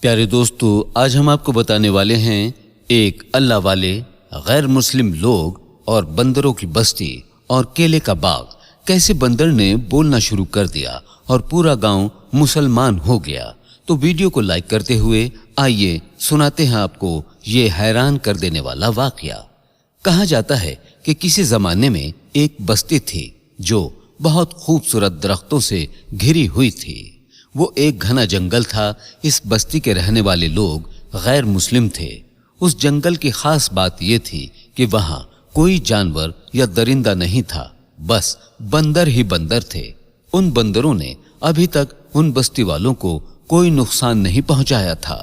प्यारे दोस्तों, आज हम आपको बताने वाले हैं एक अल्लाह वाले गैर मुस्लिम लोग और बंदरों की बस्ती और केले का बाग। कैसे बंदर ने बोलना शुरू कर दिया और पूरा गांव मुसलमान हो गया। तो वीडियो को लाइक करते हुए आइए सुनाते हैं आपको ये हैरान कर देने वाला वाकया। कहा जाता है कि किसी जमाने में एक बस्ती थी जो बहुत खूबसूरत दरख्तों से घिरी हुई थी। वो एक घना जंगल था। इस बस्ती के रहने वाले लोग गैर मुस्लिम थे। उस जंगल की खास बात यह थी कि वहां कोई जानवर या दरिंदा नहीं था, बस बंदर ही बंदर थे। उन बंदरों ने अभी तक उन बस्ती वालों को कोई नुकसान नहीं पहुंचाया था,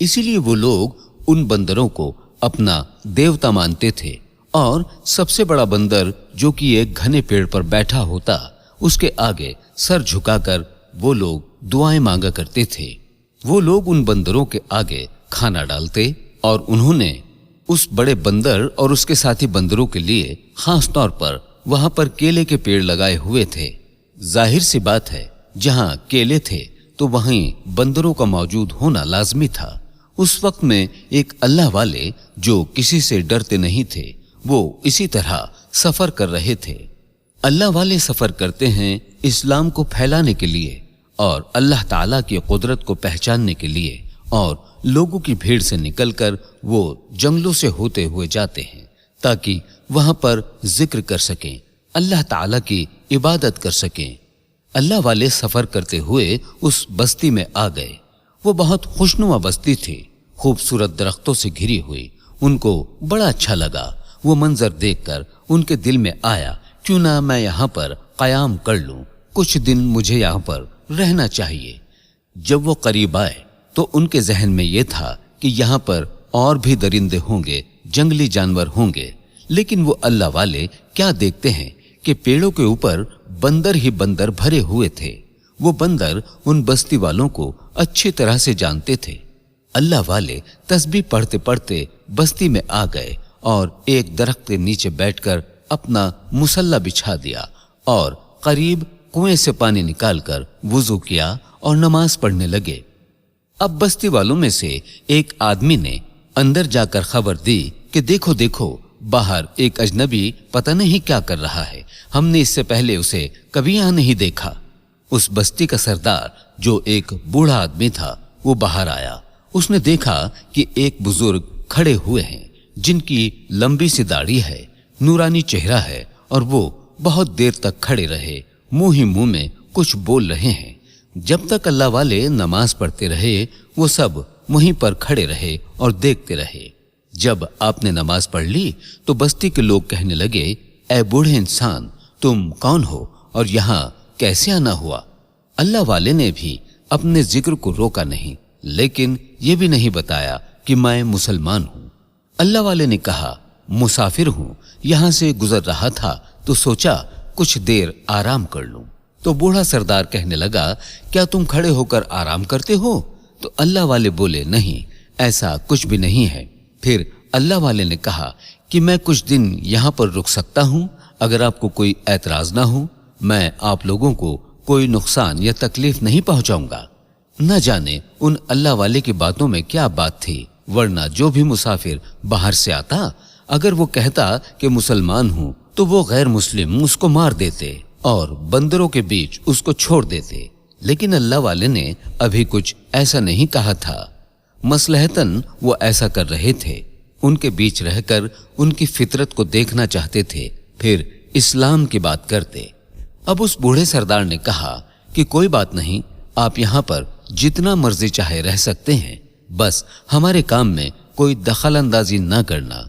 इसीलिए वो लोग उन बंदरों को अपना देवता मानते थे। और सबसे बड़ा बंदर, जो कि एक घने पेड़ पर बैठा होता, उसके आगे सर झुकाकर वो लोग दुआएं मांगा करते थे। वो लोग उन बंदरों के आगे खाना डालते और उन्होंने उस बड़े बंदर और उसके साथी बंदरों के लिए खास तौर पर वहां पर केले के पेड़ लगाए हुए थे। जाहिर सी बात है, जहां केले थे तो वहीं बंदरों का मौजूद होना लाजमी था। उस वक्त में एक अल्लाह वाले जो किसी से डरते नहीं थे, वो इसी तरह सफर कर रहे थे। अल्लाह वाले सफर करते हैं इस्लाम को फैलाने के लिए और अल्लाह ताला की कुदरत को पहचानने के लिए, और लोगों की भीड़ से निकलकर वो जंगलों से होते हुए जाते हैं ताकि वहां पर जिक्र कर सकें, अल्लाह ताला की इबादत कर सकें। अल्लाह वाले सफर करते हुए उस बस्ती में आ गए। वो बहुत खुशनुमा बस्ती थी, खूबसूरत दरख्तों से घिरी हुई। उनको बड़ा अच्छा लगा। वो मंजर देखकर उनके दिल में आया, क्यों ना मैं यहाँ पर कयाम कर लूं, कुछ दिन मुझे यहाँ पर रहना चाहिए। जब वो करीब आए तो उनके जहन में ये था कि यहाँ पर और भी दरिंदे होंगे, जंगली जानवर होंगे, लेकिन वो अल्लाह वाले क्या देखते हैं कि पेड़ों के ऊपर बंदर ही बंदर भरे हुए थे। वो बंदर उन बस्ती वालों को अच्छी तरह से जानते थे। अल्लाह वाले तस्बीह पढ़ते पढ़ते बस्ती में आ गए और एक दरख्त के नीचे बैठकर अपना मुसल्ला बिछा दिया और करीब कुएं से पानी निकालकर वुजू किया और नमाज पढ़ने लगे। अब बस्ती वालों में से एक आदमी ने अंदर जाकर खबर दी कि देखो देखो, बाहर एक अजनबी पता नहीं क्या कर रहा है, हमने इससे पहले उसे कभी यहां नहीं देखा। उस बस्ती का सरदार, जो एक बूढ़ा आदमी था, वो बाहर आया। उसने देखा कि एक बुजुर्ग खड़े हुए हैं जिनकी लंबी सी दाढ़ी है, नूरानी चेहरा है, और वो बहुत देर तक खड़े रहे, मुंह ही मुंह में कुछ बोल रहे हैं। जब तक अल्लाह वाले नमाज पढ़ते रहे, वो सब वहीं पर खड़े रहे और देखते रहे। जब आपने नमाज पढ़ ली तो बस्ती के लोग कहने लगे, ऐ बूढ़े इंसान, तुम कौन हो और यहाँ कैसे आना हुआ? अल्लाह वाले ने भी अपने जिक्र को रोका नहीं, लेकिन ये भी नहीं बताया कि मैं मुसलमान हूँ। अल्लाह वाले ने कहा, मुसाफिर हूँ, यहाँ से गुजर रहा था तो सोचा कुछ देर आराम कर लूं। तो बूढ़ा सरदार कहने लगा, क्या तुम खड़े होकर आराम करते हो? तो अल्लाह वाले बोले, नहीं, ऐसा कुछ भी नहीं है। फिर अल्लाह वाले ने कहा कि मैं कुछ दिन यहाँ पर रुक सकता हूँ, अगर आपको कोई ऐतराज ना हो। मैं आप लोगों को कोई नुकसान या तकलीफ नहीं पहुंचाऊंगा। न जाने उन अल्लाह वाले की बातों में क्या बात थी, वरना जो भी मुसाफिर बाहर से आता, अगर वो कहता कि मुसलमान हूं, तो वो गैर मुस्लिम उसको मार देते और बंदरों के बीच उसको छोड़ देते। लेकिन अल्लाह वाले ने अभी कुछ ऐसा नहीं कहा था। मसलहतन वो ऐसा कर रहे थे। उनके बीच रहकर उनकी फितरत को देखना चाहते थे, फिर इस्लाम की बात करते। अब उस बूढ़े सरदार ने कहा कि कोई बात नहीं, आप यहाँ पर जितना मर्जी चाहे रह सकते हैं, बस हमारे काम में कोई दखल अंदाजी ना करना।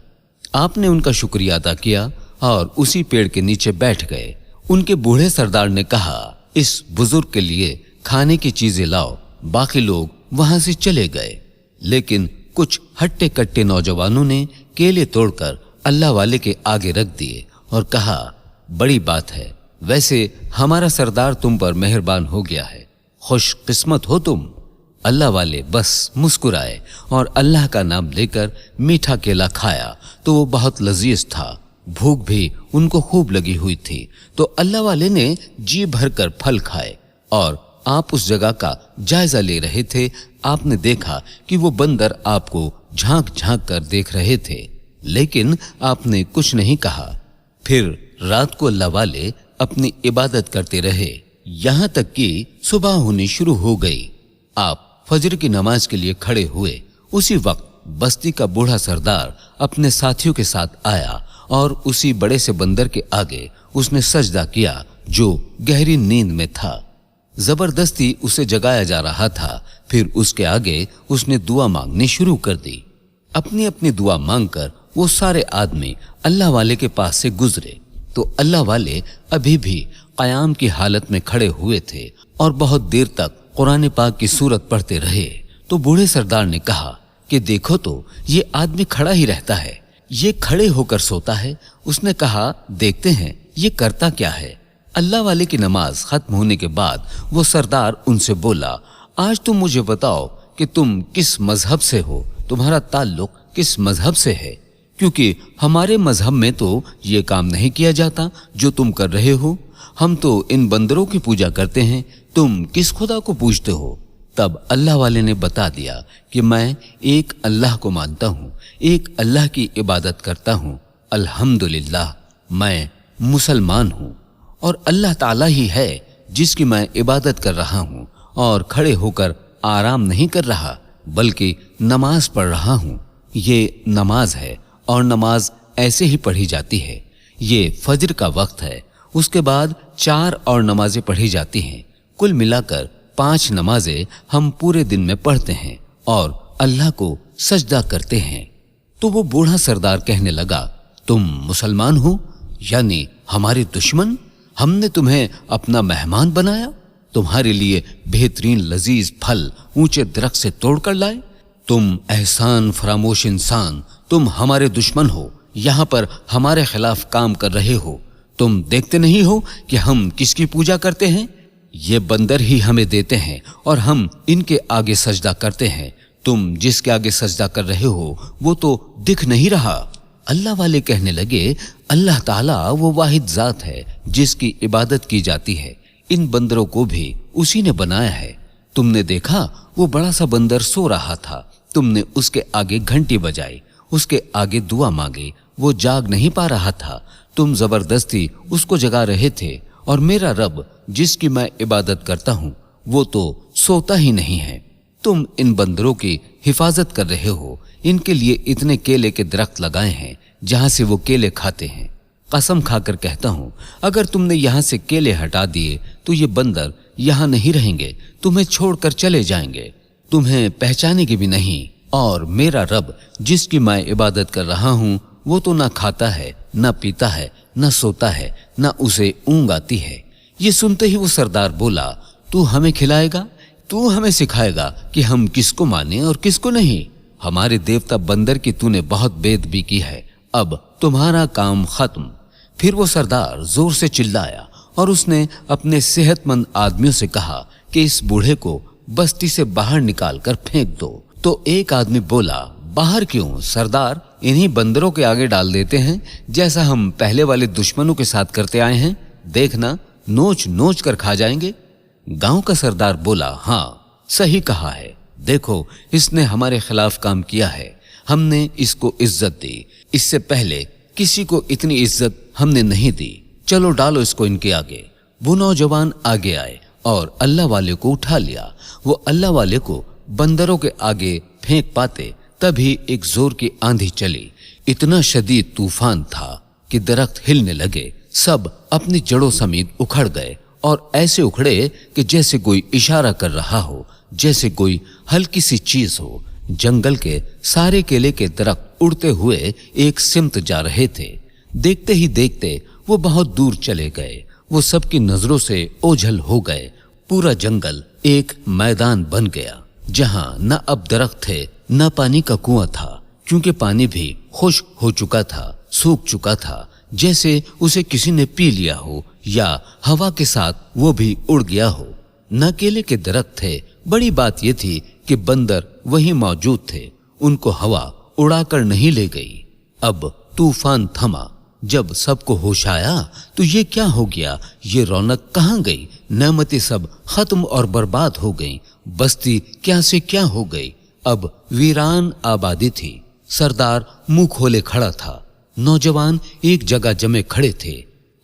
आपने उनका शुक्रिया अदा किया और उसी पेड़ के नीचे बैठ गए। उनके बूढ़े सरदार ने कहा, इस बुजुर्ग के लिए खाने की चीजें लाओ। बाकी लोग वहां से चले गए, लेकिन कुछ हट्टे कट्टे नौजवानों ने केले तोड़कर अल्लाह वाले के आगे रख दिए और कहा, बड़ी बात है, वैसे हमारा सरदार तुम पर मेहरबान हो गया है, खुशकिस्मत हो तुम। अल्लाह वाले बस मुस्कुराए और अल्लाह का नाम लेकर मीठा केला खाया तो वो बहुत लजीज था। भूख भी उनको खूब लगी हुई थी, तो अल्लाह वाले ने जी भरकर फल खाए और आप उस जगह का जायजा ले रहे थे, आपने देखा कि वो बंदर आपको झांक झांक कर देख रहे थे, लेकिन आपने कुछ नहीं कहा। फिर रात को अल्लाह वाले अपनी इबादत करते रहे, यहां तक कि सुबह होनी शुरू हो गई। आप फजर की नमाज के लिए खड़े हुए। उसी वक्त बस्ती का बूढ़ा सरदार अपने साथियों के साथ आया और उसी बड़े से बंदर के आगे उसने सजदा किया जो गहरी नींद में था। जबरदस्ती उसे जगाया जा रहा था। फिर उसके आगे उसने दुआ मांगनी शुरू कर दी। अपनी अपनी दुआ मांगकर वो सारे आदमी अल्लाह वाले के पास से गुजरे तो अल्लाह वाले अभी भी कयाम की हालत में खड़े हुए थे और बहुत देर तक कुरान पाक की सूरत पढ़ते रहे। तो बूढ़े सरदार ने कहा कि देखो तो ये आदमी खड़ा ही रहता है, ये खड़े होकर सोता है। उसने कहा देखते हैं ये करता क्या है। अल्लाह वाले की नमाज खत्म होने के बाद वो सरदार उनसे बोला, आज तुम मुझे बताओ कि तुम किस मजहब से हो, तुम्हारा ताल्लुक किस मजहब से है, क्योंकि हमारे मजहब में तो ये काम नहीं किया जाता जो तुम कर रहे हो। हम तो इन बंदरों की पूजा करते हैं, तुम किस खुदा को पूजते हो। तब अल्लाह वाले ने बता दिया कि मैं एक अल्लाह को मानता हूँ, एक अल्लाह की इबादत करता हूँ, अल्हम्दुलिल्लाह मैं मुसलमान हूँ और अल्लाह ताला ही है जिसकी मैं इबादत कर रहा हूँ और खड़े होकर आराम नहीं कर रहा बल्कि नमाज पढ़ रहा हूँ। ये नमाज है और नमाज ऐसे ही पढ़ी जाती है। ये फजर का वक्त है, उसके बाद 4 और नमाजें पढ़ी जाती हैं। कुल मिलाकर 5 नमाजें हम पूरे दिन में पढ़ते हैं और अल्लाह को सजदा करते हैं। तो वो बूढ़ा सरदार कहने लगा, तुम मुसलमान हो यानी हमारे दुश्मन। हमने तुम्हें अपना मेहमान बनाया, तुम्हारे लिए बेहतरीन लजीज फल ऊंचे दरख्त से तोड़कर लाए। तुम एहसान फरामोश इंसान, तुम हमारे दुश्मन हो, यहाँ पर हमारे खिलाफ काम कर रहे हो। तुम देखते नहीं हो कि हम किसकी पूजा करते हैं? ये बंदर ही हमें देते हैं और हम इनके आगे सजदा करते हैं। तुम जिसके आगे सजदा कर रहे हो वो तो दिख नहीं रहा। अल्लाह वाले कहने लगे, अल्लाह ताला वो वाहिद जात है जिसकी इबादत की जाती है। इन बंदरों को भी उसी ने बनाया है। तुमने देखा वो बड़ा सा बंदर सो रहा था, तुमने उसके आगे घंटी बजाई, उसके आगे दुआ मांगी, वो जाग नहीं पा रहा था, तुम जबरदस्ती उसको जगा रहे थे। और मेरा रब जिसकी मैं इबादत करता हूं वो तो सोता ही नहीं है। तुम इन बंदरों की हिफाजत कर रहे हो, इनके लिए इतने केले के दरख्त लगाए हैं जहां से वो केले खाते हैं। कसम खाकर कहता हूं अगर तुमने यहां से केले हटा दिए तो ये बंदर यहां नहीं रहेंगे, तुम्हें छोड़कर चले जाएंगे, तुम्हें पहचानेंगे भी नहीं। और मेरा रब जिसकी मैं इबादत कर रहा हूं वो तो ना खाता है, ना पीता है, ना सोता है, ना उसे ऊंघ आती है। ये सुनते ही वो सरदार बोला, तू हमें खिलाएगा, तू हमें सिखाएगा कि हम किसको माने और किसको नहीं। हमारे देवता बंदर की तूने बहुत बेदबी की है, अब तुम्हारा काम खत्म। फिर वो सरदार जोर से चिल्लाया और उसने अपने सेहतमंद आदमियों से कहा कि इस बूढ़े को बस्ती से बाहर निकाल कर फेंक दो। तो एक आदमी बोला, बाहर क्यों सरदार, इन्हीं बंदरों के आगे डाल देते हैं जैसा हम पहले वाले दुश्मनों के साथ करते आए हैं, देखना नोच नोच कर खा जाएंगे। गांव का सरदार बोला, हाँ सही कहा है, देखो इसने हमारे खिलाफ काम किया है, हमने इसको इज्जत दी, इससे पहले किसी को इतनी इज्जत हमने नहीं दी, चलो डालो इसको इनके आगे। वो नौजवान आगे आए और अल्लाह वाले को उठा लिया। वो अल्लाह वाले को बंदरों के आगे फेंक पाते तभी एक जोर की आंधी चली। इतना शदीद तूफान था कि दरख्त हिलने लगे, सब अपनी जड़ों समेत उखड़ गए और ऐसे उखड़े कि जैसे कोई इशारा कर रहा हो, जैसे कोई हल्की सी चीज हो। जंगल के सारे केले के दरख्त उड़ते हुए एक सिमत जा रहे थे। देखते ही देखते वो बहुत दूर चले गए, वो सबकी नजरों से ओझल हो गए। पूरा जंगल एक मैदान बन गया जहां न अब दरख्त थे न पानी का कुआं था, क्योंकि पानी भी खुश्क हो चुका था, सूख चुका था, जैसे उसे किसी ने पी लिया हो या हवा के साथ वो भी उड़ गया हो। न केले के दरख्त थे, बड़ी बात यह थी कि बंदर वहीं मौजूद थे, उनको हवा उड़ाकर नहीं ले गई। अब तूफान थमा, जब सबको होश आया तो ये क्या हो गया, ये रौनक कहाँ गई, नेमतें सब खत्म और बर्बाद हो गईं। बस्ती क्या से क्या हो गई, अब वीरान आबादी थी। सरदार मुंह खोले खड़ा था। नौजवान एक जगह जमे खड़े थे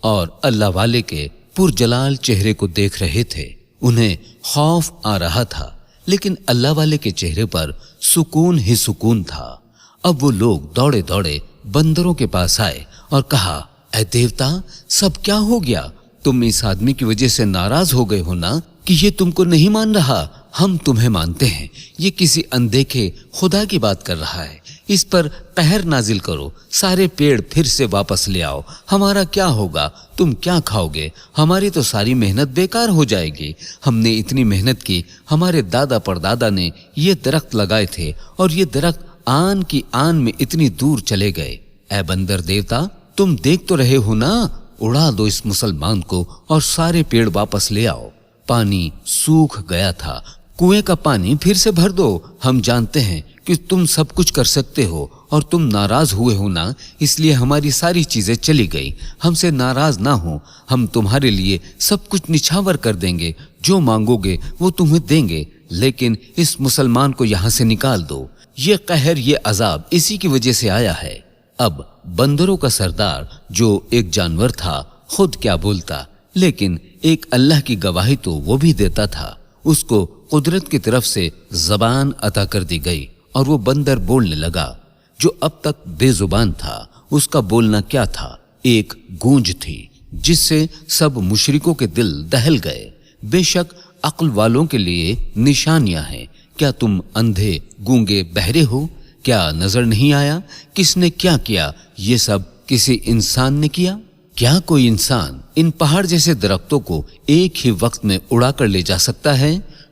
और अल्लाह वाले के पुरजलाल चेहरे को देख रहे थे। उन्हें खौफ आ रहा था, लेकिन अल्लाह वाले के चेहरे पर सुकून ही सुकून था। अब वो लोग दौड़े दौड़े बंदरों के पास आए और कहा, ऐ देवता, सब क्या हो गया? तुम इस आदमी की वजह से नाराज हो गए हो ना कि ये तुमको नहीं मान रहा? हम तुम्हें मानते हैं, ये किसी अनदेखे खुदा की बात कर रहा है। इस पर कहर नाजिल करो, सारे पेड़ फिर से वापस ले आओ। हमारा क्या होगा? तुम क्या खाओगे? हमारी तो सारी मेहनत बेकार हो जाएगी। हमने इतनी मेहनत की, हमारे दादा परदादा ने ये दरख्त लगाए थे और ये दरख्त आन की आन में इतनी दूर चले गए। ऐ बंदर देवता, तुम देख तो रहे हो ना, उड़ा दो इस मुसलमान को और सारे पेड़ वापस ले आओ। पानी सूख गया था, कुएं का पानी फिर से भर दो। हम जानते हैं कि तुम सब कुछ कर सकते हो और तुम नाराज हुए हो ना, इसलिए हमारी सारी चीजें चली गई। हमसे नाराज ना हो, हम तुम्हारे लिए सब कुछ निछावर कर देंगे। जो मांगोगे वो तुम्हें देंगे, लेकिन इस मुसलमान को यहां से निकाल दो। ये कहर, ये अजाब इसी की वजह से आया है। अब बंदरों का सरदार जो एक जानवर था, खुद क्या बोलता, लेकिन एक अल्लाह की गवाही तो वो भी देता था। उसको कुदरत की तरफ से जबान अता कर दी गई और वो बंदर बोलने लगा। जो अब तक बेजुबान था, उसका बोलना क्या था? एक गूंज थी जिससे सब मुशरिकों के दिल दहल गए। बेशक अक्ल वालों के लिए निशानियां हैं। क्या तुम अंधे, गूंगे, बहरे हो? क्या नजर नहीं आया? किसने क्या किया? ये सब किसी इंसान ने किया? क्या कोई इंसान इन पहाड़ जैसे दरख्तों को एक ही वक्त में उड़ा कर ले जा सकता है?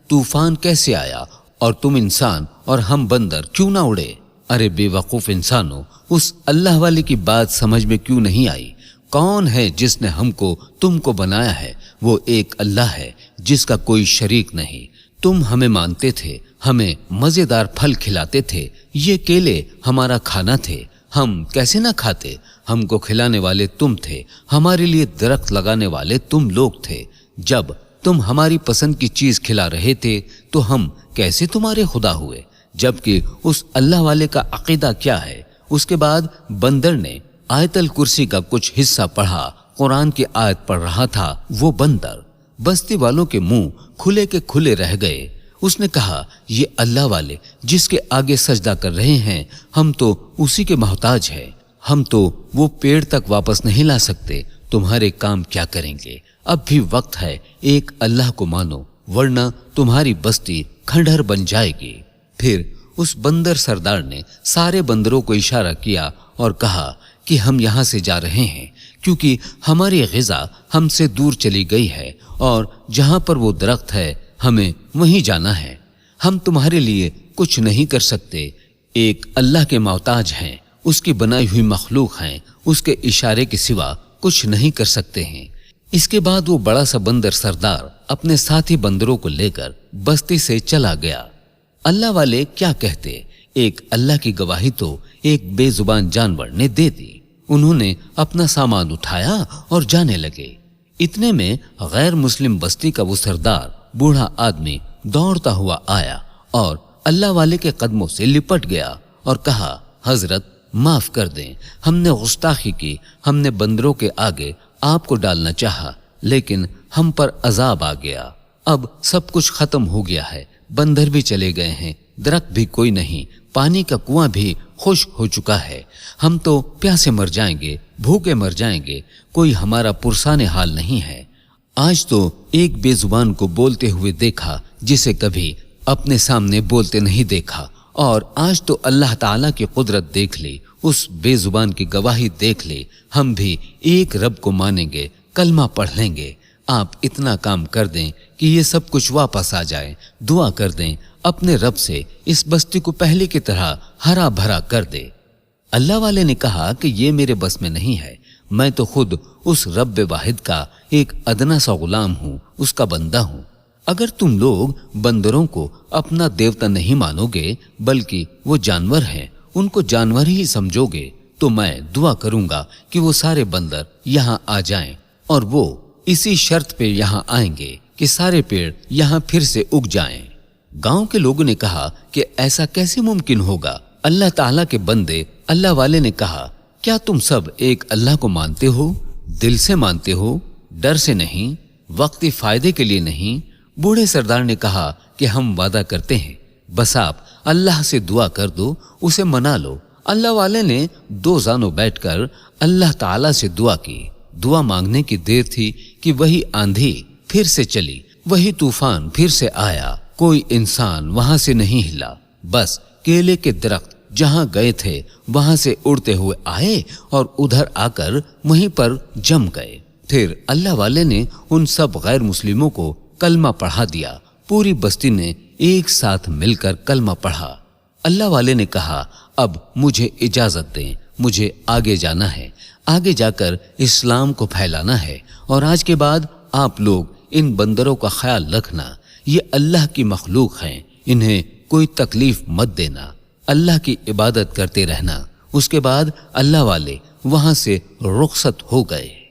तूफान कैसे आया और तुम इंसान और हम बंदर क्यों ना उड़े? अरे बेवकूफ इंसानों, उस अल्लाह वाले की बात समझ में क्यों नहीं आई? कौन है जिसने हमको तुमको बनाया है? वो एक अल्लाह है जिसका कोई शरीक नहीं। तुम हमें मानते थे, हमें मजेदार फल खिलाते थे, ये केले हमारा खाना थे। हम कैसे ना खाते? हमको खिलाने वाले तुम थे, हमारे लिए दरख्त लगाने वाले तुम लोग थे। जब तुम हमारी पसंद की चीज खिला रहे थे तो हम कैसे तुम्हारे खुदा हुए? जबकि उस अल्लाह वाले का अकीदा क्या है? उसके बाद बंदर ने आयतल कुर्सी का कुछ हिस्सा पढ़ा। कुरान की आयत पढ़ रहा था वो बंदर। बस्ती वालों के मुंह खुले के खुले रह गए। उसने कहा, ये अल्लाह वाले जिसके आगे सजदा कर रहे हैं, हम तो उसी के मोहताज हैं। हम तो वो पेड़ तक वापस नहीं ला सकते, तुम्हारे काम क्या करेंगे? अब भी वक्त है, एक अल्लाह को मानो, वरना तुम्हारी बस्ती खंडहर बन जाएगी। फिर उस बंदर सरदार ने सारे बंदरों को इशारा किया और कहा कि हम यहाँ से जा रहे हैं, क्योंकि हमारी ग़िज़ा हमसे दूर चली गई है और जहाँ पर वो दरख्त है हमें वहीं जाना है। हम तुम्हारे लिए कुछ नहीं कर सकते। एक अल्लाह के मोहताज हैं, उसकी बनाई हुई मखलूक हैं, उसके इशारे के सिवा कुछ नहीं कर सकते हैं। इसके बाद वो बड़ा सा बंदर सरदार अपने साथी बंदरों को लेकर बस्ती से चला गया। अल्लाह वाले क्या कहते, एक अल्लाह की गवाही तो एक बेजुबान जानवर ने दे दी। उन्होंने अपना सामान उठाया और जाने लगे। इतने में गैर मुस्लिम बस्ती का वो सरदार बूढ़ा आदमी दौड़ता हुआ आया और अल्लाह वाले के कदमों से लिपट गया और कहा, हजरत माफ कर दें, हमने गुस्ताखी की, हमने बंदरों के आगे आपको डालना चाहा, लेकिन हम पर अजाब आ गया। अब सब कुछ खत्म हो गया है, बंदर भी चले गए हैं, दरख्त भी कोई नहीं, पानी का कुआं भी खुश्क हो चुका है। हम तो प्यासे मर जाएंगे, भूखे मर जाएंगे, कोई हमारा पुरसाने हाल नहीं है। आज तो एक बेजुबान को बोलते हुए देखा जिसे कभी अपने सामने बोलते नहीं देखा, और आज तो अल्लाह ताला की कुदरत देख ली, उस बेजुबान की गवाही देख ली। हम भी एक रब को मानेंगे, कलमा पढ़ लेंगे। आप इतना काम कर दें कि ये सब कुछ वापस आ जाए। दुआ कर दें अपने रब से इस बस्ती को पहले की तरह हरा भरा कर दे। अल्लाह वाले ने कहा कि ये मेरे बस में नहीं है, मैं तो खुद उस रब वाहिद का एक अदना सा गुलाम हूँ, उसका बंदा हूँ। अगर तुम लोग बंदरों को अपना देवता नहीं मानोगे, बल्कि वो जानवर हैं, उनको जानवर ही समझोगे, तो मैं दुआ करूंगा कि वो सारे बंदर यहाँ आ जाएं, और वो इसी शर्त पे यहाँ आएंगे کہ سارے پیڑ یہاں پھر سے اگ جائیں۔ گاؤں کے لوگوں نے کہا کہ ایسا کیسے ممکن ہوگا؟ اللہ تعالیٰ کے بندے اللہ والے نے کہا، کیا تم سب ایک اللہ کو مانتے ہو؟ دل سے مانتے ہو، ڈر سے نہیں، وقتی فائدے کے لیے نہیں؟ بوڑھے سردار نے کہا کہ ہم وعدہ کرتے ہیں، بس آپ اللہ سے دعا کر دو، اسے منا لو۔ اللہ والے نے دو زانوں بیٹھ کر اللہ تعالیٰ سے دعا کی۔ دعا مانگنے کی دیر تھی کہ وہی آندھی پھر سے چلی، وہی طوفان پھر سے آیا، کوئی انسان وہاں سے نہیں ہلا، بس کیلے کے درخت جہاں گئے تھے وہاں سے اڑتے ہوئے آئے اور ادھر آ کر وہیں پر جم گئے۔ پھر اللہ والے نے ان سب غیر مسلموں کو کلمہ پڑھا دیا۔ پوری بستی نے ایک ساتھ مل کر کلمہ پڑھا۔ اللہ والے نے کہا، اب مجھے اجازت دیں، مجھے آگے جانا ہے، آگے جا کر اسلام کو پھیلانا ہے، اور آج کے بعد آپ لوگ ان بندروں کا خیال رکھنا، یہ اللہ کی مخلوق ہیں، انہیں کوئی تکلیف مت دینا، اللہ کی عبادت کرتے رہنا۔ اس کے بعد اللہ والے وہاں سے رخصت ہو گئے۔